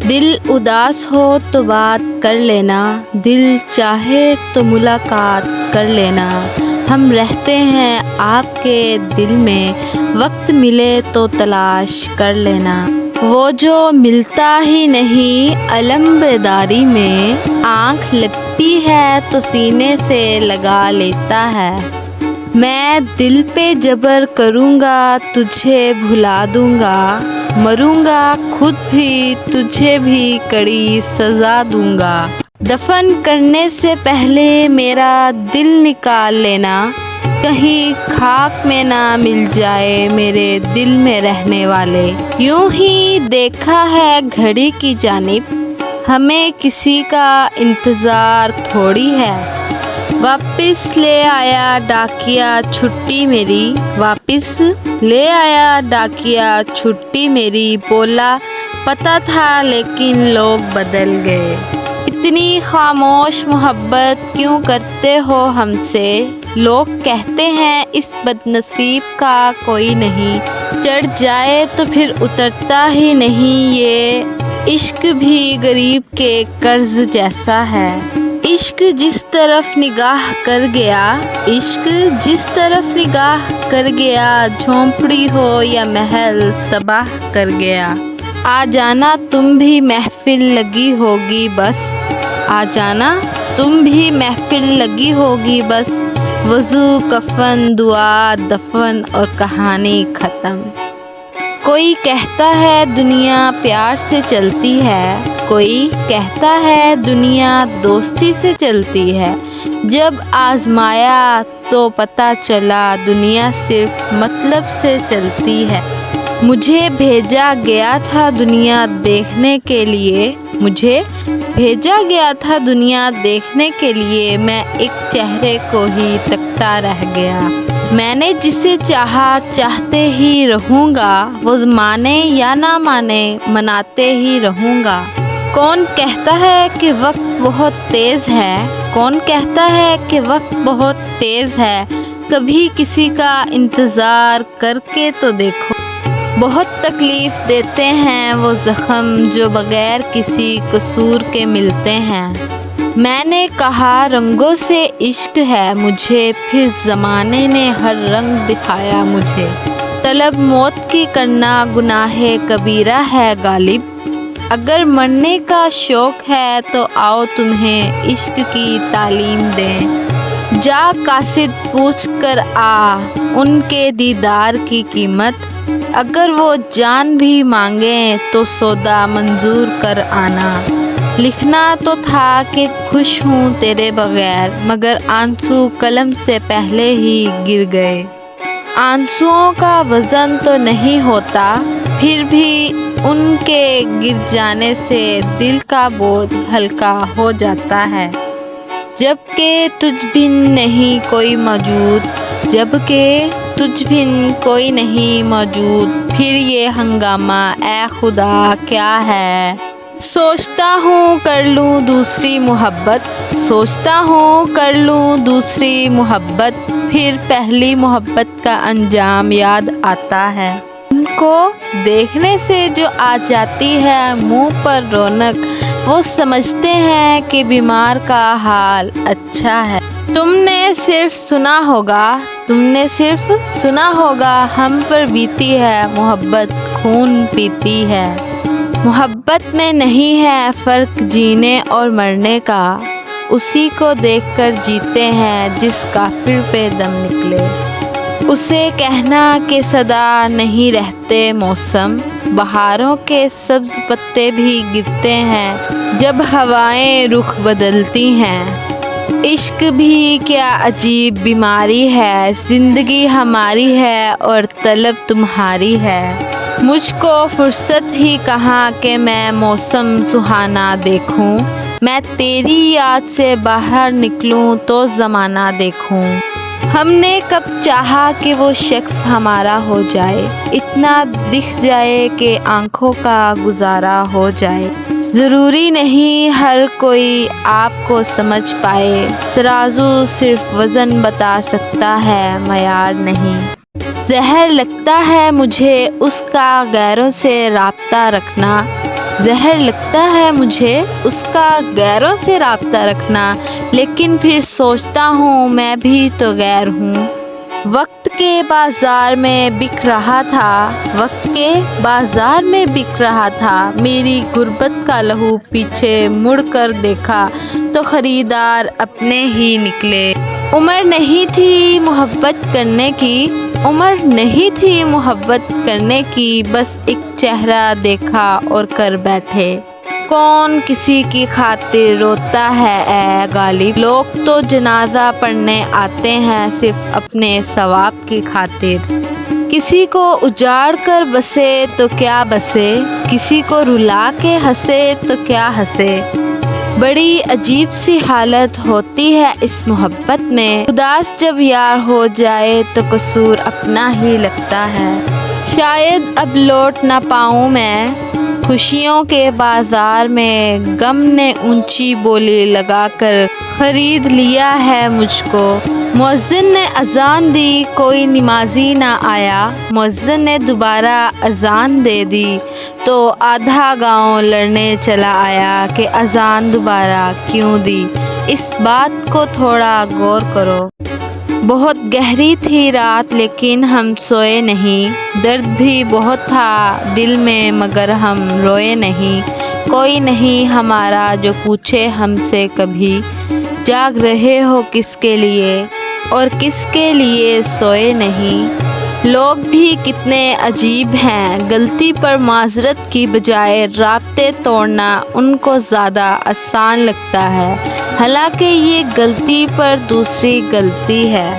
دل اداس ہو تو بات کر لینا، دل چاہے تو ملاقات کر لینا، ہم رہتے ہیں آپ کے دل میں، وقت ملے تو تلاش کر لینا۔ وہ جو ملتا ہی نہیں علم بیداری میں، آنکھ لگتی ہے تو سینے سے لگا لیتا ہے۔ میں دل پہ جبر کروں گا تجھے بھلا دوں گا، مروں گا خود بھی تجھے بھی کڑی سزا دوں گا۔ دفن کرنے سے پہلے میرا دل نکال لینا، کہیں خاک میں نہ مل جائے میرے دل میں رہنے والے۔ یوں ہی دیکھا ہے گھڑی کی جانب، ہمیں کسی کا انتظار تھوڑی ہے۔ واپس لے آیا ڈاکیا چھٹی میری، واپس لے آیا ڈاکیا چھٹی میری، بولا پتہ تھا لیکن لوگ بدل گئے۔ اتنی خاموش محبت کیوں کرتے ہو ہم سے، لوگ کہتے ہیں اس بد نصیب کا کوئی نہیں، چڑھ جائے تو پھر اترتا ہی نہیں، یہ عشق بھی غریب کے قرض جیسا ہے۔ عشق جس طرف نگاہ کر گیا، عشق جس طرف نگاہ کر گیا، جھونپڑی ہو یا محل تباہ کر گیا۔ آ جانا تم بھی محفل لگی ہوگی بس، آ جانا تم بھی محفل لگی ہوگی بس، وضو کفن دعا دفن اور کہانی ختم۔ کوئی کہتا ہے دنیا پیار سے چلتی ہے، کوئی کہتا ہے دنیا دوستی سے چلتی ہے، جب آزمایا تو پتہ چلا دنیا صرف مطلب سے چلتی ہے۔ مجھے بھیجا گیا تھا دنیا دیکھنے کے لیے، مجھے بھیجا گیا تھا دنیا دیکھنے کے لیے، میں ایک چہرے کو ہی تکتا رہ گیا۔ میں نے جسے چاہا چاہتے ہی رہوں گا، وہ مانے یا نہ مانے مناتے ہی رہوں گا۔ کون کہتا ہے کہ وقت بہت تیز ہے، کون کہتا ہے کہ وقت بہت تیز ہے، کبھی کسی کا انتظار کر کے تو دیکھو۔ بہت تکلیف دیتے ہیں وہ زخم جو بغیر کسی قصور کے ملتے ہیں۔ میں نے کہا رنگوں سے عشق ہے مجھے، پھر زمانے نے ہر رنگ دکھایا مجھے۔ طلب موت کی کرنا گناہ کبیرہ ہے غالب، اگر مرنے کا شوق ہے تو آؤ تمہیں عشق کی تعلیم دیں۔ جا قاصد پوچھ کر آ ان کے دیدار کی قیمت، اگر وہ جان بھی مانگیں تو سودا منظور کر آنا۔ لکھنا تو تھا کہ خوش ہوں تیرے بغیر، مگر آنسو قلم سے پہلے ہی گر گئے۔ آنسوؤں کا وزن تو نہیں ہوتا، پھر بھی ان کے گر جانے سے دل کا بوجھ ہلکا ہو جاتا ہے۔ جب کہ تجھ بن نہیں کوئی موجود، جب کہ تجھ بن کوئی نہیں موجود، پھر یہ ہنگامہ اے خدا کیا ہے۔ سوچتا ہوں کر لوں دوسری محبت، سوچتا ہوں کر لوں دوسری محبت، پھر پہلی محبت کا انجام یاد آتا ہے۔ ان کو دیکھنے سے جو آ جاتی ہے منہ پر رونق، وہ سمجھتے ہیں کہ بیمار کا حال اچھا ہے۔ تم نے صرف سنا ہوگا، تم نے صرف سنا ہوگا، ہم پر بیتی ہے محبت خون پیتی ہے۔ محبت میں نہیں ہے فرق جینے اور مرنے کا، اسی کو دیکھ کر جیتے ہیں جس کافر پہ دم نکلے۔ اسے کہنا کہ سدا نہیں رہتے موسم، بہاروں کے سبز پتے بھی گرتے ہیں جب ہوائیں رخ بدلتی ہیں۔ عشق بھی کیا عجیب بیماری ہے، زندگی ہماری ہے اور طلب تمہاری ہے۔ مجھ کو فرصت ہی کہاں کہ میں موسم سہانا دیکھوں، میں تیری یاد سے باہر نکلوں تو زمانہ دیکھوں۔ ہم نے کب چاہا کہ وہ شخص ہمارا ہو جائے، اتنا دکھ جائے کہ آنکھوں کا گزارا ہو جائے۔ ضروری نہیں ہر کوئی آپ کو سمجھ پائے، ترازو صرف وزن بتا سکتا ہے معیار نہیں۔ زہر لگتا ہے مجھے اس کا غیروں سے رابطہ رکھنا، زہر لگتا ہے مجھے اس کا غیروں سے رابطہ رکھنا، لیکن پھر سوچتا ہوں میں بھی تو غیر ہوں۔ وقت کے بازار میں بک رہا تھا، وقت کے بازار میں بک رہا تھا، میری غربت کا لہو، پیچھے مڑ کر دیکھا تو خریدار اپنے ہی نکلے۔ عمر نہیں تھی محبت کرنے کی، عمر نہیں تھی محبت کرنے کی، بس ایک چہرہ دیکھا اور کر بیٹھے۔ کون کسی کی خاطر روتا ہے اے غالب، لوگ تو جنازہ پڑھنے آتے ہیں صرف اپنے ثواب کی خاطر۔ کسی کو اجاڑ کر بسے تو کیا بسے، کسی کو رلا کے ہنسے تو کیا ہنسے۔ بڑی عجیب سی حالت ہوتی ہے اس محبت میں، اداس جب یار ہو جائے تو قصور اپنا ہی لگتا ہے۔ شاید اب لوٹ نہ پاؤں میں خوشیوں کے بازار میں، غم نے اونچی بولی لگا کر خرید لیا ہے مجھ کو۔ مؤذن نے اذان دی، کوئی نمازی نہ آیا، مؤذن نے دوبارہ اذان دے دی تو آدھا گاؤں لڑنے چلا آیا کہ اذان دوبارہ کیوں دی۔ اس بات کو تھوڑا غور کرو۔ بہت گہری تھی رات لیکن ہم سوئے نہیں، درد بھی بہت تھا دل میں مگر ہم روئے نہیں۔ کوئی نہیں ہمارا جو پوچھے ہم سے کبھی، جاگ رہے ہو کس کے لیے اور کس کے لیے سوئے نہیں۔ لوگ بھی کتنے عجیب ہیں، غلطی پر معذرت کی بجائے رابطے توڑنا ان کو زیادہ آسان لگتا ہے، حالانکہ یہ غلطی پر دوسری غلطی ہے۔